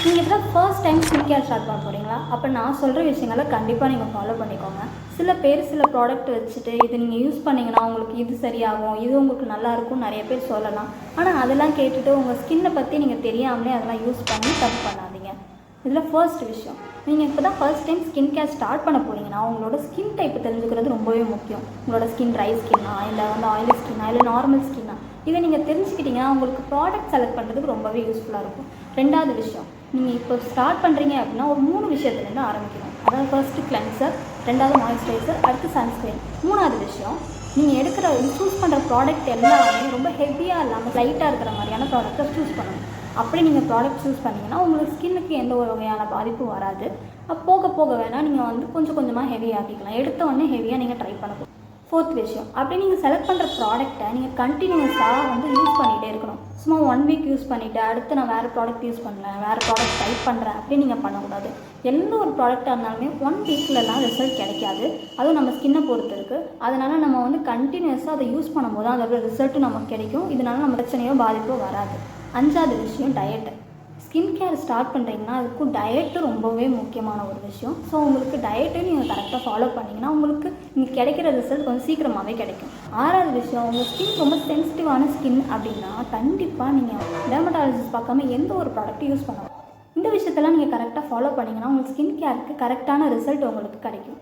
நீங்கள் இப்போ தான் first time skin care start பண்ண போகிறீங்களா? அப்போ நான் சொல்கிற விஷயங்களை கண்டிப்பாக நீங்கள் ஃபாலோ பண்ணிக்கோங்க. சில பேர் சில ப்ராடக்ட் வச்சுட்டு இது நீங்கள் யூஸ் பண்ணிங்கன்னா உங்களுக்கு இது சரியாகும், இது உங்களுக்கு நல்லாயிருக்கும் நிறைய பேர் சொல்லலாம். ஆனால் அதெல்லாம் கேட்டுட்டு உங்கள் ஸ்கின்னை பற்றி நீங்கள் தெரியாமலே அதெல்லாம் யூஸ் பண்ணி தப்பு பண்ணாதீங்க. இதில் ஃபர்ஸ்ட் விஷயம், நீங்கள் இப்போ தான் first time skin care start பண்ண போகிறீங்கன்னா உங்களோட ஸ்கின் டைப் தெரிஞ்சுக்கிறது ரொம்பவே முக்கியம். உங்களோட ஸ்கின் ட்ரை ஸ்கின்னா இல்லை ஆயிலி ஸ்கின்னா இல்லை நார்மல் ஸ்கின்னா, இதை நீங்கள் தெரிஞ்சுக்கிட்டிங்கன்னா உங்களுக்கு ப்ராடக்ட் செலக்ட் பண்ணுறதுக்கு ரொம்பவே யூஸ்ஃபுல்லாக இருக்கும். ரெண்டாவது விஷயம், நீங்கள் இப்போ ஸ்டார்ட் பண்ணுறீங்க அப்படின்னா ஒரு 3 விஷயத்துலேருந்து ஆரம்பிக்கணும். அதாவது ஃபர்ஸ்ட்டு கிளென்சர், ரெண்டாவது மாய்ஸ்சரைசர், அடுத்து சன்ஸ்க்ரீன். மூணாவது விஷயம், நீங்கள் சூஸ் பண்ணுற ப்ராடக்ட் எல்லாமே ரொம்ப ஹெவியாக இல்லாமல் லைட்டாக இருக்கிற மாதிரியான ப்ராடக்ட்டை சூஸ் பண்ணணும். அப்படி நீங்கள் ப்ராடக்ட் சூஸ் பண்ணிங்கன்னா உங்களுக்கு ஸ்கின்னுக்கு எந்த ஒரு வகையான பாதிப்பும் வராது. போக போக வேணால் நீங்கள் கொஞ்சம் கொஞ்சமாக ஹெவி ஆக்கிக்கலாம். எடுத்த உடனே ஹெவியாக நீங்கள் ட்ரை பண்ணணும். ஃபோர்த் விஷயம், அப்படி நீங்கள் செலக்ட் பண்ணுற ப்ராடக்ட்டை நீங்கள் கண்டினியூஸாக யூஸ் பண்ணிகிட்டே இருக்கணும். சும்மா 1 வீக் யூஸ் பண்ணிவிட்டு அடுத்து நான் வேறு ப்ராடக்ட் யூஸ் பண்ணுறேன், வேறு ப்ராடக்ட் ட்ரை பண்ணுறேன் அப்படி நீங்கள் பண்ணக்கூடாது. எந்த ஒரு ப்ராடக்டாக இருந்தாலுமே 1 வீக்லலாம் ரிசல்ட் கிடைக்காது. அதுவும் நம்ம ஸ்கின்னை பொறுத்து இருக்குது. அதனால் நம்ம கண்டினியூஸாக அதை யூஸ் பண்ணும்போது அதோட ரிசல்ட்டும் நமக்கு கிடைக்கும். இதனால் நம்ம பிரச்சனையோ பாதிப்போ வராது. 5வது விஷயம், டயட்டு. ஸ்கின் கேர் ஸ்டார்ட் பண்ணுறீங்கன்னா அதுக்கும் டயட்டு ரொம்பவே முக்கியமான ஒரு விஷயம். ஸோ உங்களுக்கு டயட்டு நீங்கள் கரெக்டாக ஃபாலோ பண்ணிங்கன்னா உங்களுக்கு இங்கே கிடைக்கிற ரிசல்ட் கொஞ்சம் சீக்கிரமாகவே கிடைக்கும். 6வது விஷயம், உங்கள் ஸ்கின் ரொம்ப சென்சிட்டிவான ஸ்கின் அப்படின்னா கண்டிப்பாக நீங்கள் டெர்மட்டாலஜிஸ்ட் பார்க்காம எந்த ஒரு ப்ராடக்ட்டும் யூஸ் பண்ணலாம். இந்த விஷயத்தெல்லாம் நீங்கள் கரெக்டாக ஃபாலோ பண்ணிங்கன்னா உங்கள் ஸ்கின் கேருக்கு கரெக்டான ரிசல்ட் உங்களுக்கு கிடைக்கும்.